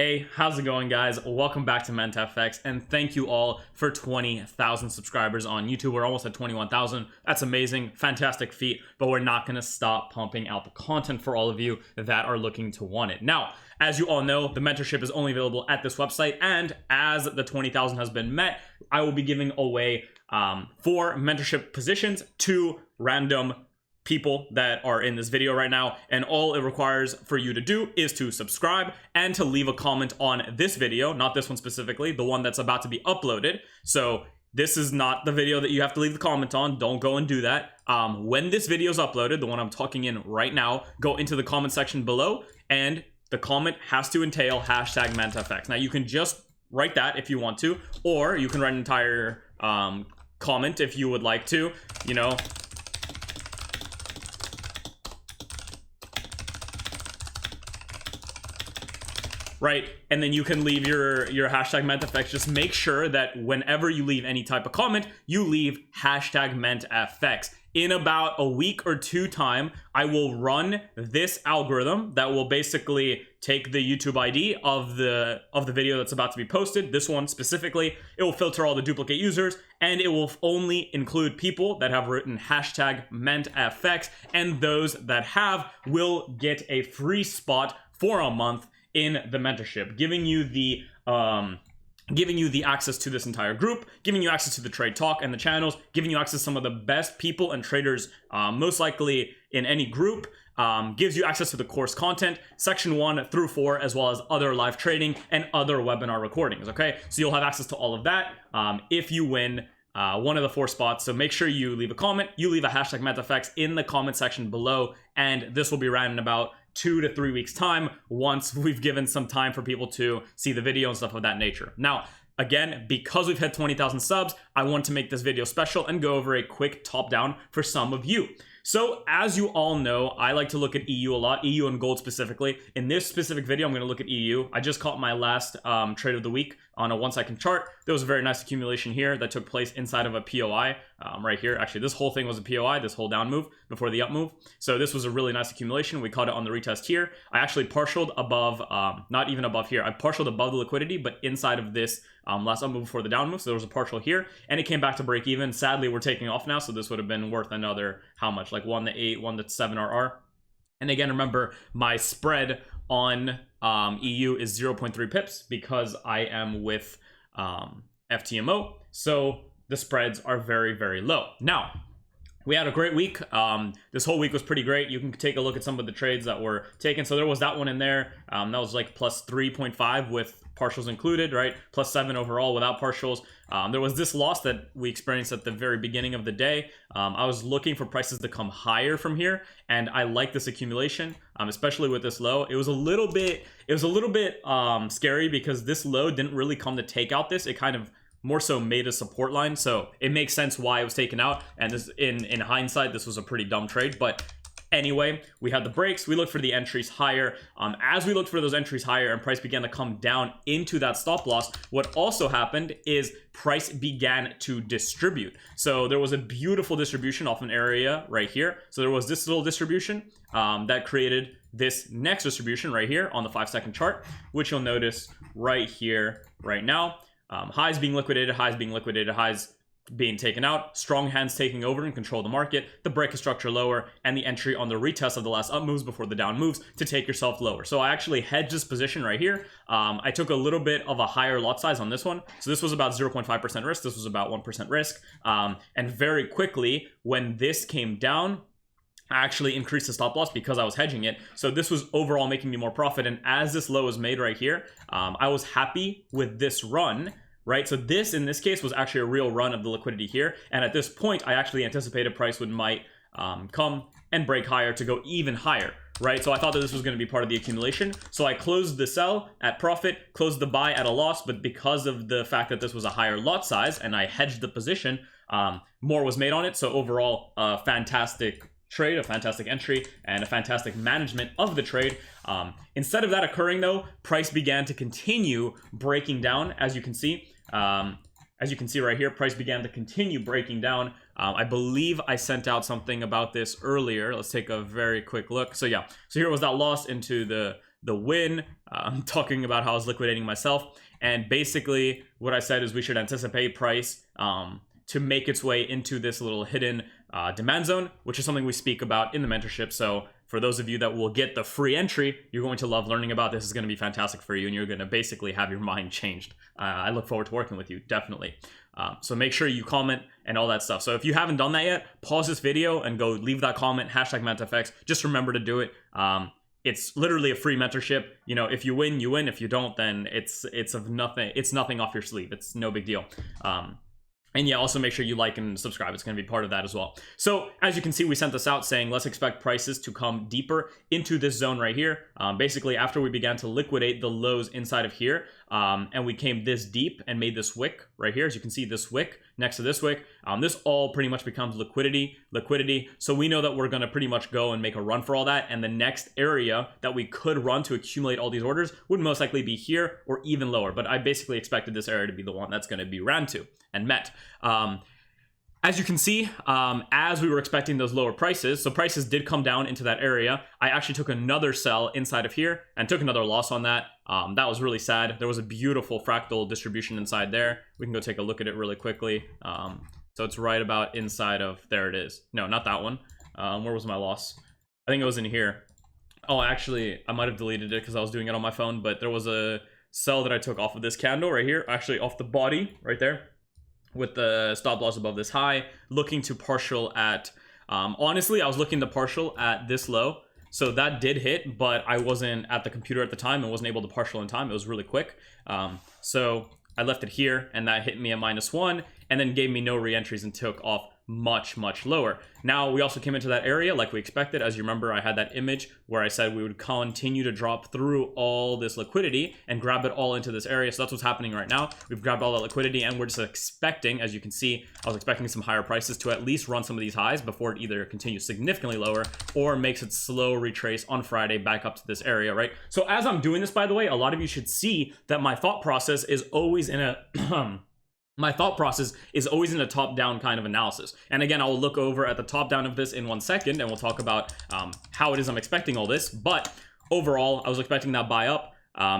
Hey, how's it going, guys? Welcome back to mentfx, and thank you all for 20,000 subscribers on YouTube. We're almost at 21,000. That's amazing, fantastic feat, but we're not gonna stop pumping out the content for all of you that are looking to want it. Now, as you all know, the mentorship is only available at this website, and as the 20,000 has been met, I will be giving away 4 mentorship positions to random people that are in this video right now, and all it requires for you to do is to subscribe and to leave a comment on this video, not this one specifically, the one that's about to be uploaded. So this is not the video that you have to leave the comment on. Don't go and do that. When this video is uploaded, the one I'm talking in right now, go into the comment section below, and the comment has to entail hashtag mentfx. Now you can just write that if you want to, or you can write an entire comment if you would like to, you know. Right, and then you can leave your hashtag mentfx. Just make sure that whenever you leave any type of comment, you leave hashtag mentfx. In about a week or 2 time, I will run this algorithm that will basically take the YouTube ID of the video that's about to be posted, this one specifically. It will filter all the duplicate users, and it will only include people that have written hashtag mentfx, and those that have will get a free spot for a month in the mentorship, giving you the access to this entire group, giving you access to the trade talk and the channels, giving you access to some of the best people and traders most likely in any group, gives you access to the course content, section 1 through 4, as well as other live trading and other webinar recordings. Okay, so you'll have access to all of that if you win one of the 4 spots. So make sure you leave a comment, you leave a hashtag mentfx in the comment section below, and this will be ran in about 2 to 3 weeks time, once we've given some time for people to see the video and stuff of that nature. Now, again, because we've had 20,000 subs, I want to make this video special and go over a quick top down for some of you. So as you all know, I like to look at EU a lot, EU and gold specifically. In this specific video, I'm going to look at EU. I just caught my last trade of the week on a 1-second chart. There was a very nice accumulation here that took place inside of a POI right here. Actually, this whole thing was a POI, this whole down move before the up move. So this was a really nice accumulation. We caught it on the retest here. I actually partialed above, not even above here. I partialed above the liquidity, but inside of this last up move before the down move. So there was a partial here, and it came back to break even. Sadly, we're taking off now, so this would have been worth another, how much? Like 1 to 8, 1 to 7 RR. And again, remember, my spread on EU is 0.3 pips because I am with FTMO. So the spreads are very, very low. Now, we had a great week. This whole week was pretty great. You can take a look at some of the trades that were taken. So there was that one in there. That was like plus 3.5 with partials included, right? Plus 7 overall without partials. There was this loss that we experienced at the very beginning of the day. I was looking for prices to come higher from here, and I like this accumulation, especially with this low. It was a little bit scary because this low didn't really come to take out this. It kind of more so made a support line, so it makes sense why it was taken out. And this, in hindsight, this was a pretty dumb trade, but anyway, we had the breaks. We looked for the entries higher. As we looked for those entries higher and price began to come down into that stop loss, what also happened is price began to distribute. So there was a beautiful distribution off an area right here. So there was this little distribution that created this next distribution right here on the 5-second chart, which you'll notice right here, right now. Highs being liquidated, highs being liquidated, highs being taken out, strong hands taking over and control the market, the break structure lower, and the entry on the retest of the last up moves before the down moves to take yourself lower. So I actually hedged this position right here. I took a little bit of a higher lot size on this one. So this was about 0.5% risk. This was about 1% risk. And very quickly, when this came down, I actually increased the stop loss because I was hedging it. So this was overall making me more profit. And as this low was made right here, I was happy with this run, right? So this, in this case, was actually a real run of the liquidity here. And at this point, I actually anticipated price might come and break higher to go even higher, right? So I thought that this was going to be part of the accumulation. So I closed the sell at profit, closed the buy at a loss. But because of the fact that this was a higher lot size and I hedged the position, more was made on it. So overall, fantastic trade, a fantastic entry, and a fantastic management of the trade. Instead of that occurring though, price began to continue breaking down. As you can see right here, price began to continue breaking down. I believe I sent out something about this earlier. Let's take a very quick look. So yeah, so here was that loss into the the win, talking about how I was liquidating myself. And basically what I said is we should anticipate price to make its way into this little hidden demand zone, which is something we speak about in the mentorship. So for those of you that will get the free entry, you're going to love learning about this. It's going to be fantastic for you, and you're going to basically have your mind changed. I look forward to working with you, definitely. So make sure you comment and all that stuff. So if you haven't done that yet, pause this video and go leave that comment, hashtag mentfx. Just remember to do it. It's literally a free mentorship. You know, if you win, you win. If you don't, then it's of nothing. It's nothing off your sleeve. It's no big deal. And yeah, also make sure you like and subscribe. It's going to be part of that as well. So as you can see, we sent this out saying, let's expect prices to come deeper into this zone right here. Basically, after we began to liquidate the lows inside of here, and we came this deep and made this wick right here. As you can see, this wick next to this wick, this all pretty much becomes liquidity. So we know that we're going to pretty much go and make a run for all that. And the next area that we could run to accumulate all these orders would most likely be here or even lower. But I basically expected this area to be the one that's going to be ran to and met. As you can see, as we were expecting those lower prices, so prices did come down into that area. I actually took another sell inside of here and took another loss on that. That was really sad. There was a beautiful fractal distribution inside there. We can go take a look at it really quickly. So it's right about inside of, there it is. No, not that one. Where was my loss? I think it was in here. Oh, actually, I might have deleted it because I was doing it on my phone, but there was a sell that I took off of this candle right here, actually off the body right there, with the stop loss above this high, looking to partial at, honestly, I was looking to partial at this low. So that did hit, but I wasn't at the computer at the time and wasn't able to partial in time. It was really quick. So I left it here and that hit me at -1 and then gave me no re-entries and took off much lower. Now we also came into that area like we expected. As you remember, I had that image where I said we would continue to drop through all this liquidity and grab it all into this area. So that's what's happening right now. We've grabbed all that liquidity and we're just expecting, as you can see, I was expecting some higher prices to at least run some of these highs before it either continues significantly lower or makes its slow retrace on Friday back up to this area, right? So as I'm doing this, by the way, a lot of you should see that my thought process is always in a my thought process is always in a top-down kind of analysis. And again, I will look over at the top-down of this in 1 second, and we'll talk about how it is I'm expecting all this. But overall, I was expecting that buy up.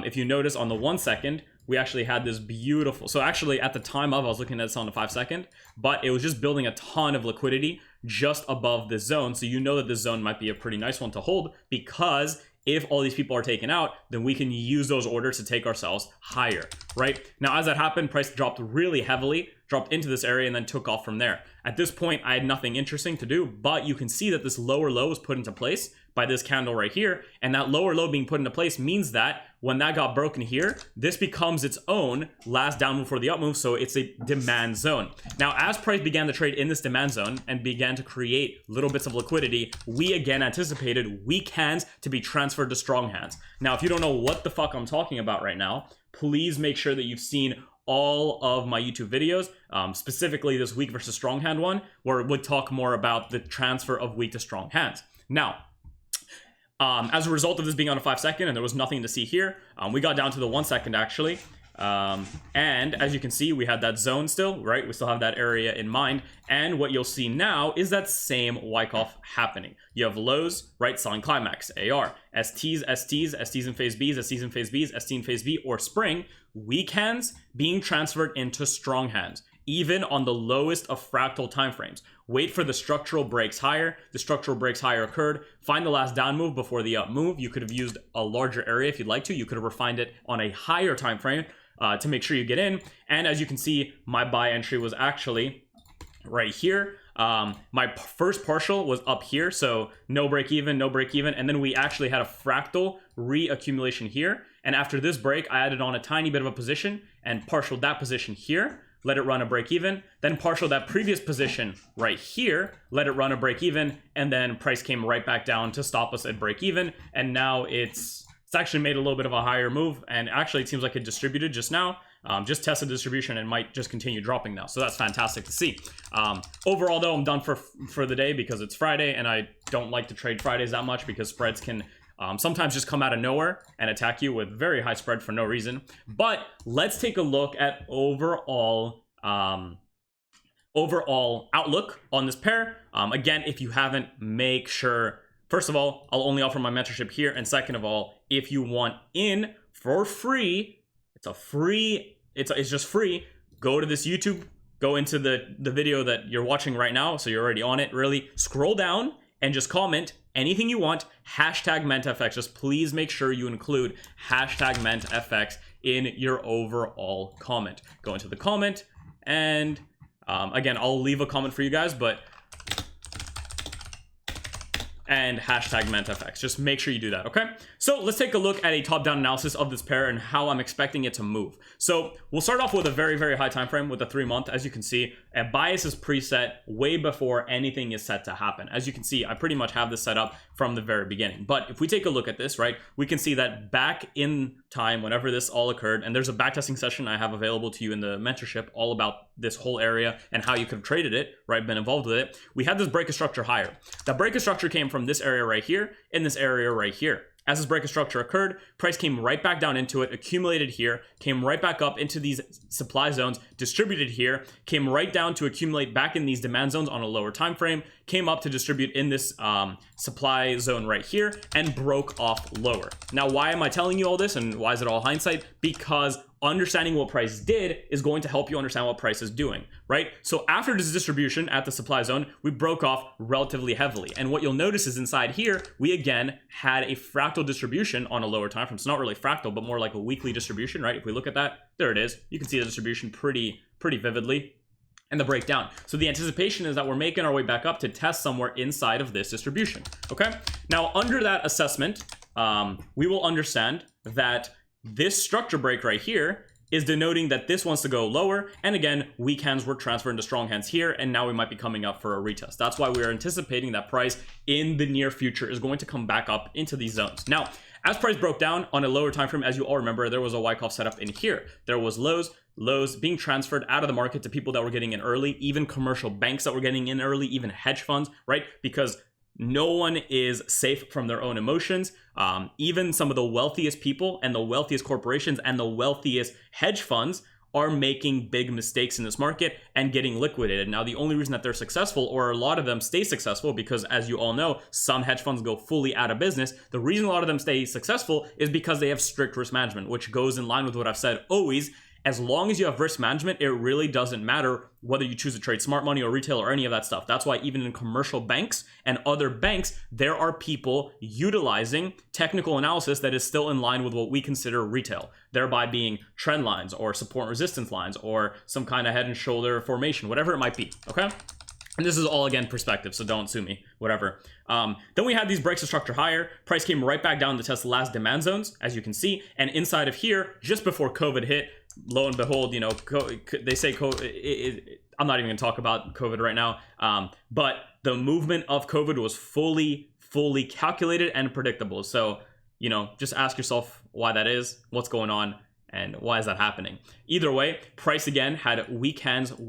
If you notice on the 1 second, we actually had this beautiful, so actually at the time of, I was looking at this on the 5 second, but it was just building a ton of liquidity just above this zone. So you know that this zone might be a pretty nice one to hold, because if all these people are taken out, then we can use those orders to take ourselves higher, right? Now, as that happened, price dropped really heavily, dropped into this area and then took off from there. At this point, I had nothing interesting to do, but you can see that this lower low was put into place by this candle right here. And that lower low being put into place means that when that got broken here, this becomes its own last down move for the up move. So it's a demand zone. Now, as price began to trade in this demand zone and began to create little bits of liquidity, we again anticipated weak hands to be transferred to strong hands. Now, if you don't know what the fuck I'm talking about right now, please make sure that you've seen all of my YouTube videos, specifically this weak versus strong hand one, where it would talk more about the transfer of weak to strong hands. Now, as a result of this being on a 5 second and there was nothing to see here, we got down to the 1 second actually. And as you can see, we had that zone still, right? We still have that area in mind. And what you'll see now is that same Wyckoff happening. You have lows, right? Selling climax, AR, STs, STs in phase Bs, STs in phase Bs, ST in phase B, or spring, weak hands being transferred into strong hands, even on the lowest of fractal timeframes. Wait for the structural breaks higher. The structural breaks higher occurred. Find the last down move before the up move. You could have used a larger area if you'd like to. You could have refined it on a higher time frame to make sure you get in. And as you can see, my buy entry was actually right here. My first partial was up here, so no break even, and then we actually had a fractal reaccumulation here. And after this break, I added on a tiny bit of a position and partialed that position here, let it run a break even, then partial that previous position right here, let it run a break even, and then price came right back down to stop us at break even. And now it's actually made a little bit of a higher move, and actually it seems like it distributed just now. Just tested distribution and might just continue dropping now. So that's fantastic to see. Overall though, I'm done for the day because it's Friday and I don't like to trade Fridays that much because spreads can sometimes just come out of nowhere and attack you with very high spread for no reason. But let's take a look at overall outlook on this pair. Again, if you haven't, make sure first of all, I'll only offer my mentorship here. And second of all, if you want in for free, it's just free. Go to this YouTube, go into the video that you're watching right now. So you're already on it. Really scroll down and just comment anything you want. Hashtag mentfx. Just please make sure you include hashtag mentfx in your overall comment. Go into the comment and again, I'll leave a comment for you guys, and hashtag mentfx. Just make sure you do that, okay? So let's take a look at a top-down analysis of this pair and how I'm expecting it to move. So we'll start off with a very, very high time frame with a 3-month. As you can see, a bias is preset way before anything is set to happen. As you can see, I pretty much have this set up from the very beginning. But if we take a look at this, right, we can see that back in time, whenever this all occurred, and there's a backtesting session I have available to you in the mentorship all about this whole area and how you could have traded it, right, been involved with it. We had this break of structure higher. That break of structure came from this area right here and this area right here. As this break of structure occurred, price came right back down into it, accumulated here, came right back up into these supply zones, distributed here, came right down to accumulate back in these demand zones on a lower time frame, came up to distribute in this supply zone right here, and broke off lower. Now, why am I telling you all this and why is it all hindsight? Because understanding what price did is going to help you understand what price is doing, right? So after this distribution at the supply zone, we broke off relatively heavily. And what you'll notice is inside here, we again had a fractal distribution on a lower time frame. It's not really fractal, but more like a weekly distribution, right? If we look at that, there it is. You can see the distribution pretty vividly and the breakdown. So the anticipation is that we're making our way back up to test somewhere inside of this distribution, okay? Now, under that assessment, we will understand that this structure break right here is denoting that this wants to go lower, and again, weak hands were transferred into strong hands here, and now we might be coming up for a retest. That's why we are anticipating that price in the near future is going to come back up into these zones. Now, as price broke down on a lower time frame, as you all remember, there was a Wyckoff setup in here. There was lows being transferred out of the market to people that were getting in early, even commercial banks that were getting in early, even hedge funds, right? Because no one is safe from their own emotions. Even some of the wealthiest people and the wealthiest corporations and the wealthiest hedge funds are making big mistakes in this market and getting liquidated. Now, the only reason that they're successful, or a lot of them stay successful, because as you all know, some hedge funds go fully out of business. The reason a lot of them stay successful is because they have strict risk management, which goes in line with what I've said always. As long as you have risk management, it really doesn't matter whether you choose to trade smart money or retail or any of that stuff. That's why even in commercial banks and other banks, there are people utilizing technical analysis that is still in line with what we consider retail, thereby being trend lines or support and resistance lines or some kind of head and shoulder formation, whatever it might be, okay? And this is all, again, perspective, so don't sue me, whatever. Then we had these breaks of structure higher. Price came right back down to test the last demand zones, as you can see. And inside of here, just before COVID hit, lo and behold, you know, they say I'm not even going to talk about COVID right now, but the movement of COVID was fully calculated and predictable. So, you know, just ask yourself why that is, what's going on, and why is that happening? Either way, price again had weak hands, and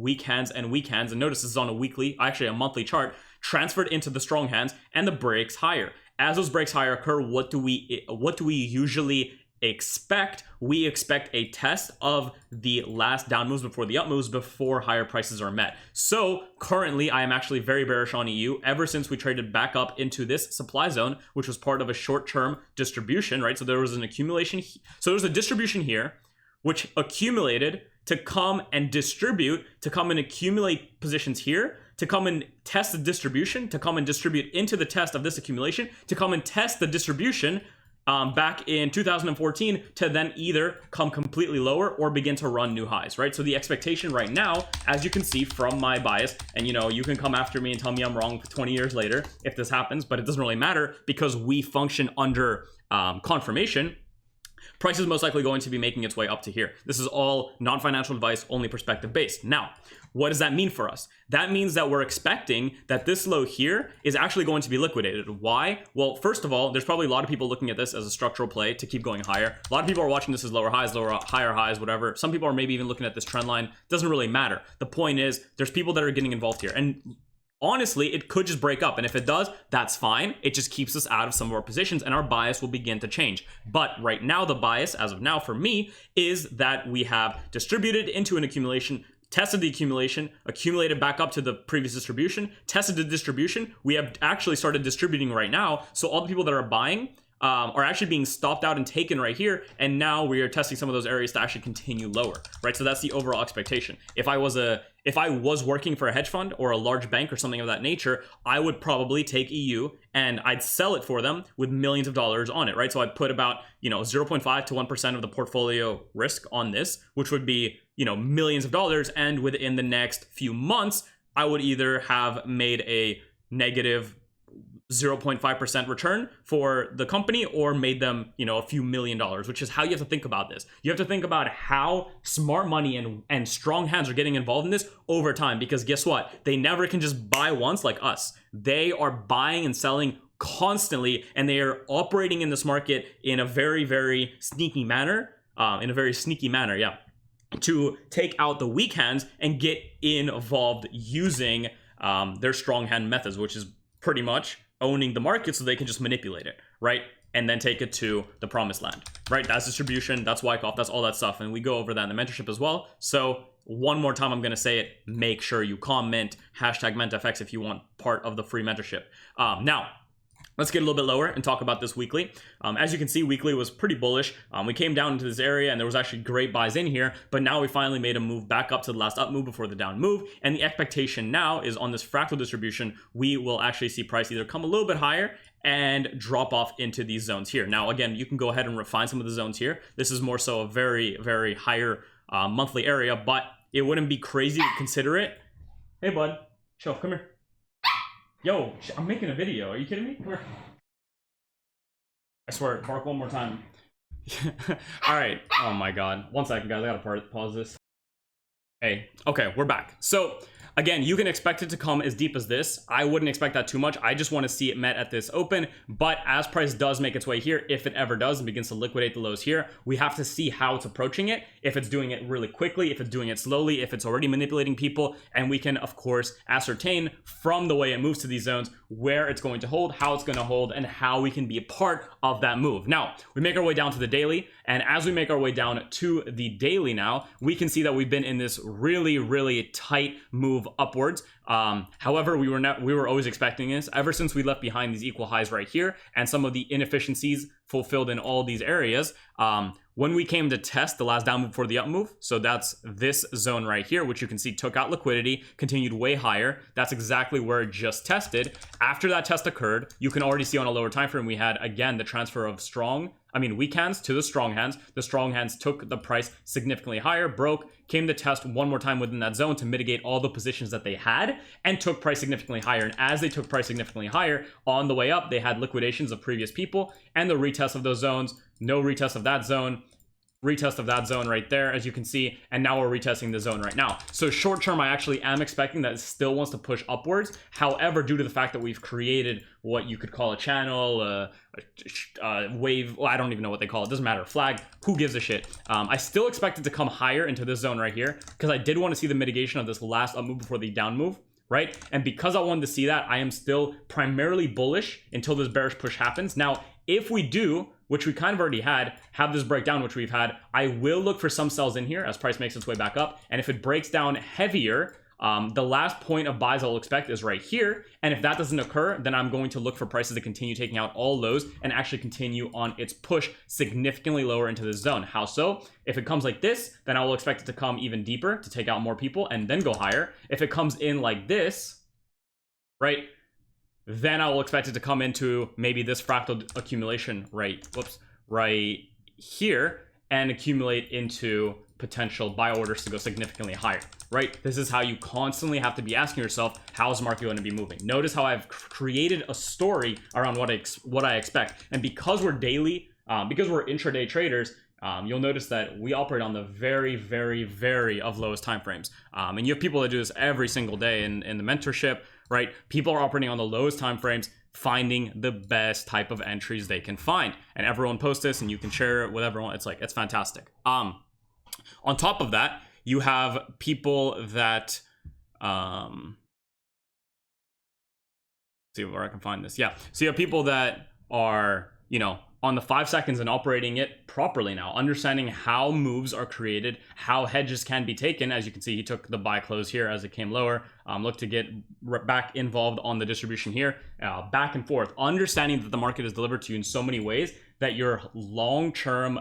weak hands. And notice this is on a weekly, actually a monthly chart, transferred into the strong hands and the breaks higher. As those breaks higher occur, what do we usually expect? We expect a test of the last down moves before the up moves before higher prices are met. So currently I am actually very bearish on EU ever since we traded back up into this supply zone, which was part of a short-term distribution, right? So there was an accumulation. So there's a distribution here, which accumulated to come and distribute, to come and accumulate positions here, to come and test the distribution, to come and distribute into the test of this accumulation, to come and test the distribution back in 2014, to then either come completely lower or begin to run new highs, right? So the expectation right now, as you can see from my bias, and you know, you can come after me and tell me I'm wrong 20 years later if this happens, but it doesn't really matter because we function under confirmation. Price is most likely going to be making its way up to here. This is all non-financial advice, only perspective based. Now, what does that mean for us? That means that we're expecting that this low here is actually going to be liquidated. Why? Well, first of all, there's probably a lot of people looking at this as a structural play to keep going higher. A lot of people are watching this as lower highs, higher highs, whatever. Some people are maybe even looking at this trend line. Doesn't really matter. The point is, there's people that are getting involved here. And honestly, it could just break up. And if it does, that's fine. It just keeps us out of some of our positions and our bias will begin to change. But right now, the bias, as of now for me, is that we have distributed into an accumulation, tested the accumulation, accumulated back up to the previous distribution, tested the distribution. We have actually started distributing right now. So all the people that are buying are actually being stopped out and taken right here, and now we are testing some of those areas to actually continue lower, right? So that's the overall expectation. If I was working for a hedge fund or a large bank or something of that nature, I would probably take EU and I'd sell it for them with millions of dollars on it, right? So I'd put about 0.5 to 1% of the portfolio risk on this, which would be millions of dollars, and within the next few months I would either have made a negative 0.5% return for the company or made them a few million dollars, which is how you have to think about this. You have to think about how smart money and strong hands are getting involved in this over time, because guess what, they never can just buy once like us. They are buying and selling constantly, and they are operating in this market in a very, very sneaky manner, to take out the weak hands and get involved using their strong hand methods, which is pretty much owning the market so they can just manipulate it, right? And then take it to the promised land, right? That's distribution, that's Wyckoff, that's all that stuff. And we go over that in the mentorship as well. So one more time, I'm going to say it. Make sure you comment #mentfx if you want part of the free mentorship. Now, let's get a little bit lower and talk about this weekly. As you can see, weekly was pretty bullish. We came down into this area and there was actually great buys in here, but now we finally made a move back up to the last up move before the down move. And the expectation now is on this fractal distribution, we will actually see price either come a little bit higher and drop off into these zones here. Now, again, you can go ahead and refine some of the zones here. This is more so a very, very higher monthly area, but it wouldn't be crazy to consider it. Hey, bud, chill, come here. Yo, I'm making a video. Are you kidding me? Come here. I swear, bark one more time. All right. Oh my God. 1 second, guys. I gotta pause this. Hey. Okay, we're back. So again, you can expect it to come as deep as this. I wouldn't expect that too much. I just want to see it met at this open. But as price does make its way here, if it ever does and begins to liquidate the lows here, we have to see how it's approaching it. If it's doing it really quickly, if it's doing it slowly, if it's already manipulating people. And we can, of course, ascertain from the way it moves to these zones where it's going to hold, how it's going to hold, and how we can be a part of that move. Now, we make our way down to the daily. And as we make our way down to the daily now, we can see that we've been in this really, really tight move upwards. However, we were always expecting this ever since we left behind these equal highs right here and some of the inefficiencies fulfilled in all these areas. When we came to test the last down move before the up move, so that's this zone right here, which you can see took out liquidity, continued way higher. That's exactly where it just tested. After that test occurred, you can already see on a lower time frame, we had again the transfer of weak hands to the strong hands. The strong hands took the price significantly higher, broke, came to test one more time within that zone to mitigate all the positions that they had, and took price significantly higher. And as they took price significantly higher on the way up, they had liquidations of previous people and the retest of those zones, no retest of that zone, retest of that zone right there, as you can see, and now we're retesting the zone right now. So short term, I actually am expecting that it still wants to push upwards. However, due to the fact that we've created what you could call a channel, a wave, well, I don't even know what they call it, doesn't matter, flag, who gives a shit. I still expect it to come higher into this zone right here because I did want to see the mitigation of this last up move before the down move, right? And because I wanted to see that, I am still primarily bullish until this bearish push happens. Now, if we do, which we kind of already have this breakdown, which we've had, I will look for some sells in here as price makes its way back up. And if it breaks down heavier, the last point of buys I'll expect is right here. And if that doesn't occur, then I'm going to look for prices to continue taking out all lows and actually continue on its push significantly lower into this zone. How so? If it comes like this, then I will expect it to come even deeper to take out more people and then go higher. If it comes in like this, right, then I will expect it to come into maybe this fractal accumulation right here and accumulate into potential buy orders to go significantly higher, right? This is how you constantly have to be asking yourself, how is the market going to be moving? Notice how I've created a story around what I expect. And because we're daily, because we're intraday traders, you'll notice that we operate on the very, very, very of lowest time frames. And you have people that do this every single day in the mentorship, right? People are operating on the lowest time frames, finding the best type of entries they can find. And everyone posts this and you can share it with everyone. It's fantastic. On top of that, you have people that, see where I can find this. Yeah. So you have people that are, on the 5 seconds and operating it properly now, understanding how moves are created, how hedges can be taken. As you can see, he took the buy close here as it came lower, look to get back involved on the distribution here, back and forth, understanding that the market is delivered to you in so many ways that your long-term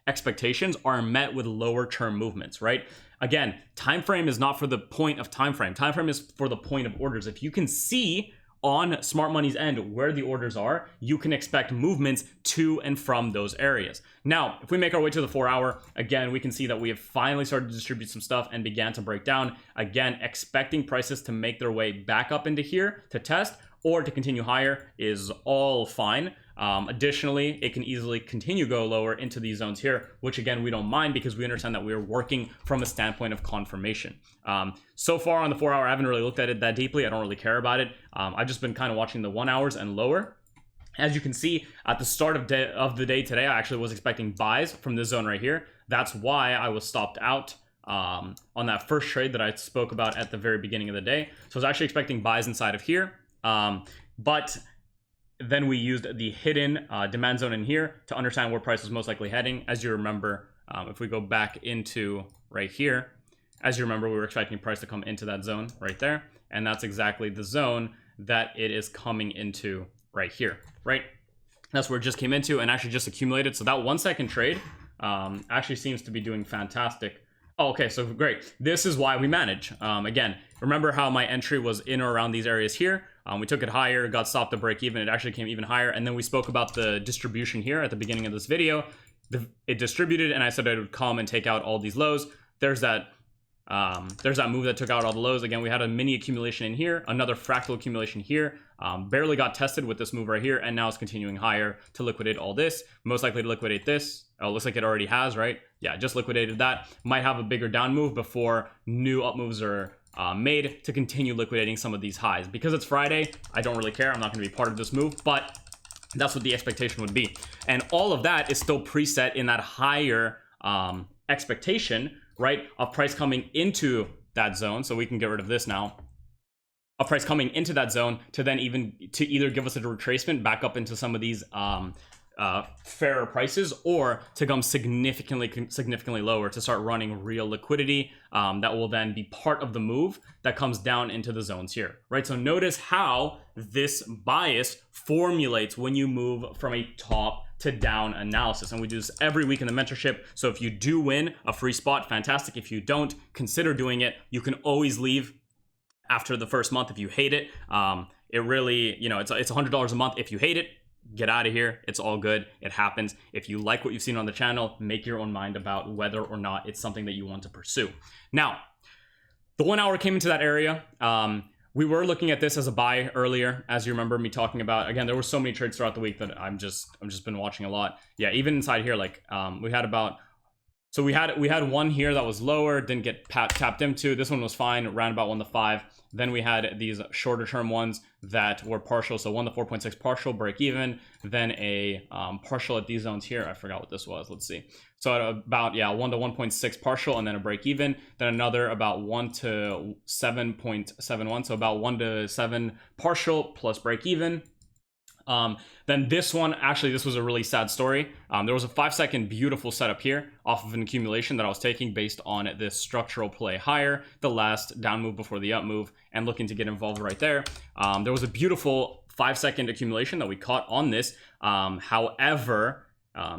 expectations are met with lower term movements, right? Again, time frame is not for the point of time frame. Time frame is for the point of orders. If you can see on smart money's end where the orders are, you can expect movements to and from those areas. Now, if we make our way to the 4 hour, again, we can see that we have finally started to distribute some stuff and began to break down. Again, expecting prices to make their way back up into here to test or to continue higher is all fine. Additionally, it can easily continue go lower into these zones here, which again, we don't mind because we understand that we're working from a standpoint of confirmation. So far on the 4 hour, I haven't really looked at it that deeply. I don't really care about it. I've just been kind of watching the 1 hours and lower. As you can see, at the start of the day today, I actually was expecting buys from this zone right here. That's why I was stopped out on that first trade that I spoke about at the very beginning of the day. So I was actually expecting buys inside of here. But then we used the hidden demand zone in here to understand where price was most likely heading. As you remember, if we go back into right here, as you remember, we were expecting price to come into that zone right there. And that's exactly the zone that it is coming into right here, right? That's where it just came into and actually just accumulated. So that 1 second trade actually seems to be doing fantastic. Oh, okay, so great. This is why we manage. Again, remember how my entry was in or around these areas here. We took it higher, got stopped to break even. It actually came even higher. And then we spoke about the distribution here at the beginning of this video. It distributed and I said it would come and take out all these lows. There's that move that took out all the lows. Again, we had a mini accumulation in here, another fractal accumulation here. Barely got tested with this move right here, and now it's continuing higher to liquidate all this. Most likely to liquidate this. Oh, looks like it already has, right? Yeah, just liquidated that. Might have a bigger down move before new up moves are made to continue liquidating some of these highs. Because it's Friday, I don't really care. I'm not going to be part of this move, but that's what the expectation would be. And all of that is still preset in that higher expectation, right, of price coming into that zone. So we can get rid of this now. A price coming into that zone to then either give us a retracement back up into some of these fairer prices, or to come significantly lower to start running real liquidity that will then be part of the move that comes down into the zones here, right? So notice how this bias formulates when you move from a top to down analysis, and we do this every week in the mentorship. So if you do win a free spot, fantastic. If you don't, consider doing it. You can always leave after the first month if you hate it. It really, you know, it's $100 a month. If you hate it, get out of here. It's all good. It happens. If you like what you've seen on the channel, make your own mind about whether or not it's something that you want to pursue. Now, the 1 hour came into that area. We were looking at this as a buy earlier, as you remember me talking about. Again, there were so many trades throughout the week that I'm just been watching a lot. Yeah, even inside here, like we had about. So we had one here that was lower, didn't get tapped into. This one was fine, around about 1 to 5. Then we had these shorter term ones that were partial. So 1 to 4.6 partial, break even. Then a partial at these zones here. I forgot what this was. Let's see. So at about 1 to 1.6 partial, and then a break even. Then another about 1 to 7.71. So about 1 to 7 partial plus break even. Then this one, actually, this was a really sad story. There was a 5 second beautiful setup here off of an accumulation that I was taking based on this structural play higher, the last down move before the up move, and looking to get involved right there. There was a beautiful 5 second accumulation that we caught on this. However,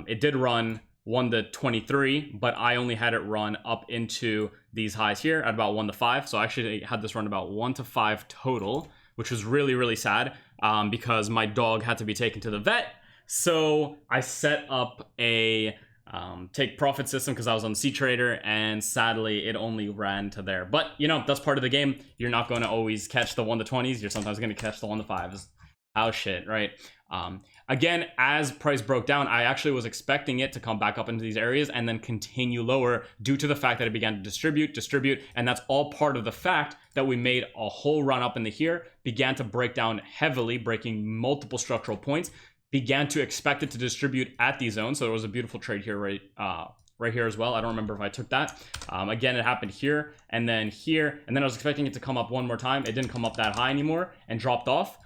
it did run 1 to 23, but I only had it run up into these highs here at about 1 to 5. So I actually had this run about 1 to 5 total, which was really, really sad. Because my dog had to be taken to the vet. So I set up a take profit system because I was on C-Trader, and sadly it only ran to there. But you know, that's part of the game. You're not going to always catch the 1 to 20s. You're sometimes going to catch the 1 to 5s. How shit, right? Again, as price broke down, I actually was expecting it to come back up into these areas and then continue lower due to the fact that it began to distribute, and that's all part of the fact that we made a whole run up into here, began to break down heavily, breaking multiple structural points, began to expect it to distribute at these zones. So there was a beautiful trade here right here as well. I don't remember if I took that. Again, it happened here, and then I was expecting it to come up one more time. It didn't come up that high anymore and dropped off.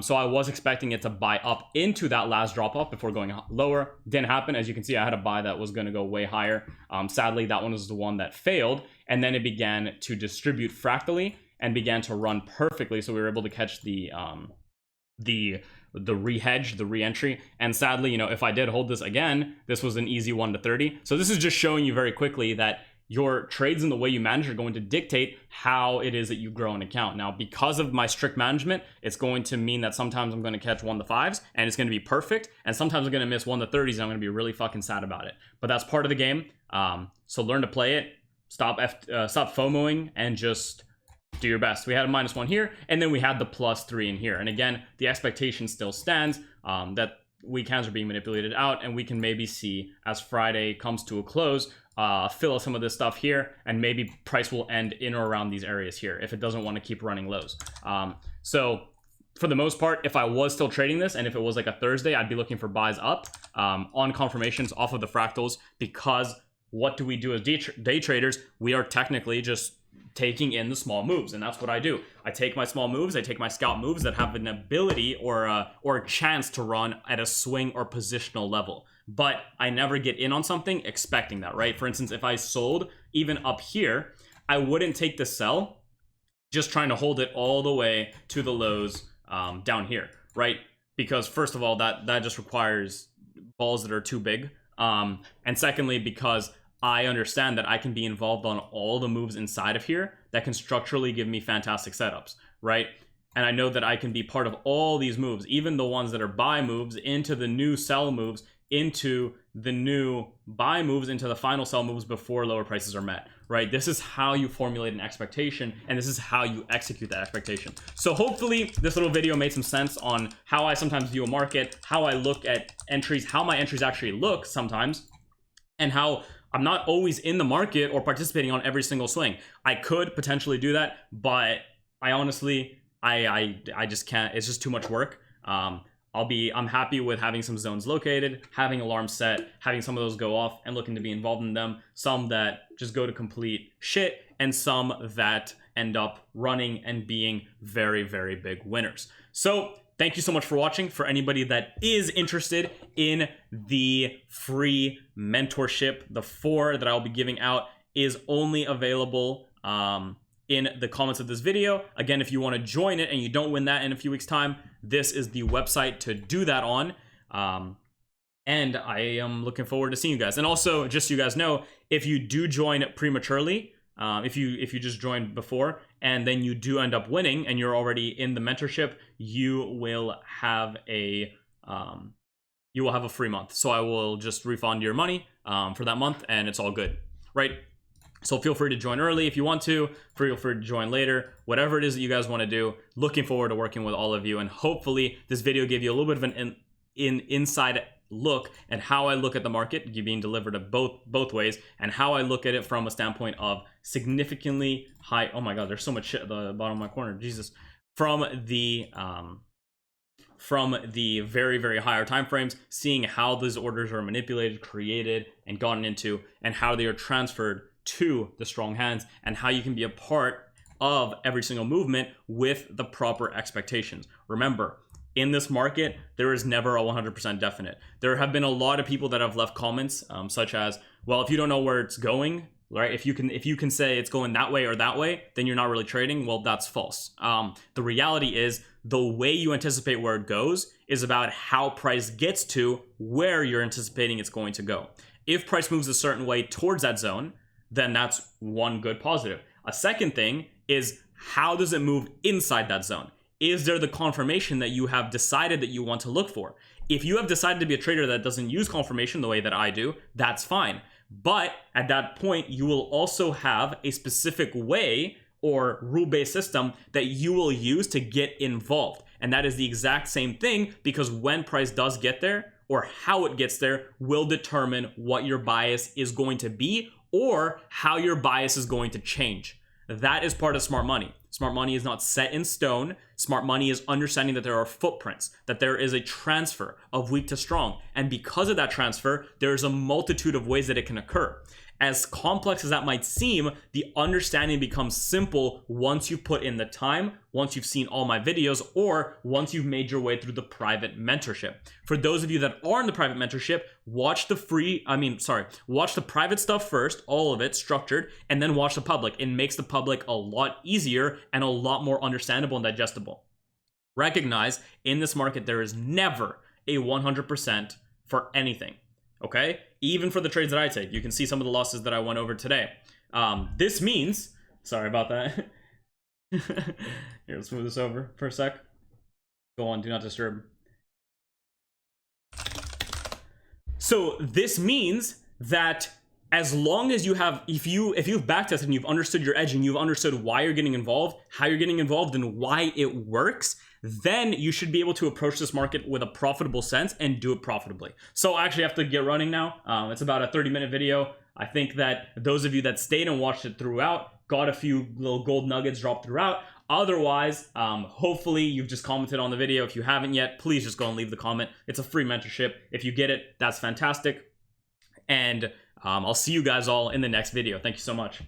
So I was expecting it to buy up into that last drop off before going lower. Didn't happen. As you can see, I had a buy that was going to go way higher. Sadly, that one was the one that failed, and then it began to distribute fractally and began to run perfectly. So we were able to catch the re-hedge, the re-entry. And sadly, you know, if I did hold this again, this was an easy 1 to 30. So this is just showing you very quickly that your trades and the way you manage are going to dictate how it is that you grow an account. Now, because of my strict management, it's going to mean that sometimes I'm going to catch 1 to 5s and it's going to be perfect, and sometimes I'm going to miss 1 to 30s and I'm going to be really fucking sad about it. But that's part of the game. So learn to play it. Stop FOMOing and just do your best. We had a -1 here, and then we had the +3 in here. And again, the expectation still stands that weak hands are being manipulated out, and we can maybe see as Friday comes to a close, fill out some of this stuff here, and maybe price will end in or around these areas here if it doesn't want to keep running lows. So for the most part, if I was still trading this, and if it was like a Thursday, I'd be looking for buys up on confirmations off of the fractals, because what do we do as day traders? We are technically just taking in the small moves, and that's what I do. I take my small moves, I take my scalp moves that have an ability or a chance to run at a swing or positional level, but I never get in on something expecting that, right? For instance, if I sold even up here, I wouldn't take the sell just trying to hold it all the way to the lows down here, right? Because first of all, that just requires balls that are too big, and secondly, because I understand that I can be involved on all the moves inside of here that can structurally give me fantastic setups, right? And I know that I can be part of all these moves, even the ones that are buy moves, into the new sell moves, into the new buy moves, into the final sell moves before lower prices are met, right? This is how you formulate an expectation, and this is how you execute that expectation. So hopefully this little video made some sense on how I sometimes view a market, how I look at entries, how my entries actually look sometimes, and how I'm not always in the market or participating on every single swing. I could potentially do that, but I honestly, I just can't. It's just too much work. I'm happy with having some zones located, having alarms set, having some of those go off and looking to be involved in them, some that just go to complete shit, and some that end up running and being very, very big winners. So thank you so much for watching. For anybody that is interested in the free mentorship, the 4 that I'll be giving out is only available in the comments of this video. Again, if you want to join it and you don't win that in a few weeks' time, this is the website to do that on. And I am looking forward to seeing you guys. And also, just so you guys know, if you do join prematurely, if you just joined before and then you do end up winning and you're already in the mentorship, you will have a free month. So I will just refund your money for that month, and it's all good, right? So feel free to join early if you want to, feel free to join later, whatever it is that you guys want to do. Looking forward to working with all of you, and hopefully this video gave you a little bit of an inside look at how I look at the market, being delivered at both ways, and how I look at it from a standpoint of significantly high. Oh my god, there's so much shit at the bottom of my corner, Jesus. From the very, very higher time frames, seeing how those orders are manipulated, created, and gotten into, and how they are transferred to the strong hands, and how you can be a part of every single movement with the proper expectations. Remember, in this market, there is never a 100% definite. There have been a lot of people that have left comments such as, well, if you don't know where it's going, right? If you can say it's going that way or that way, then you're not really trading. Well, that's false. The reality is the way you anticipate where it goes is about how price gets to where you're anticipating it's going to go. If price moves a certain way towards that zone, then that's one good positive. A second thing is, how does it move inside that zone? Is there the confirmation that you have decided that you want to look for? If you have decided to be a trader that doesn't use confirmation the way that I do, that's fine. But at that point, you will also have a specific way or rule-based system that you will use to get involved. And that is the exact same thing, because when price does get there, or how it gets there, will determine what your bias is going to be, or how your bias is going to change. That is part of smart money. Smart money is not set in stone. Smart money is understanding that there are footprints, that there is a transfer of weak to strong. And because of that transfer, there is a multitude of ways that it can occur. As complex as that might seem, the understanding becomes simple once you put in the time, once you've seen all my videos, or once you've made your way through the private mentorship. For those of you that are in the private mentorship, watch the private stuff first, all of it structured, and then watch the public. It makes the public a lot easier and a lot more understandable and digestible. Recognize, in this market, there is never a 100% for anything, okay? Even for the trades that I take. You can see some of the losses that I went over today. This means, sorry about that. Here, let's move this over for a sec. Go on, do not disturb. So this means that as long as you have, if you've backtested and you've understood your edge and you've understood why you're getting involved, how you're getting involved, and why it works, then you should be able to approach this market with a profitable sense and do it profitably. So I actually have to get running now. It's about a 30-minute video. I think that those of you that stayed and watched it throughout got a few little gold nuggets dropped throughout. Otherwise, hopefully you've just commented on the video. If you haven't yet, please just go and leave the comment. It's a free mentorship. If you get it, that's fantastic. And I'll see you guys all in the next video. Thank you so much.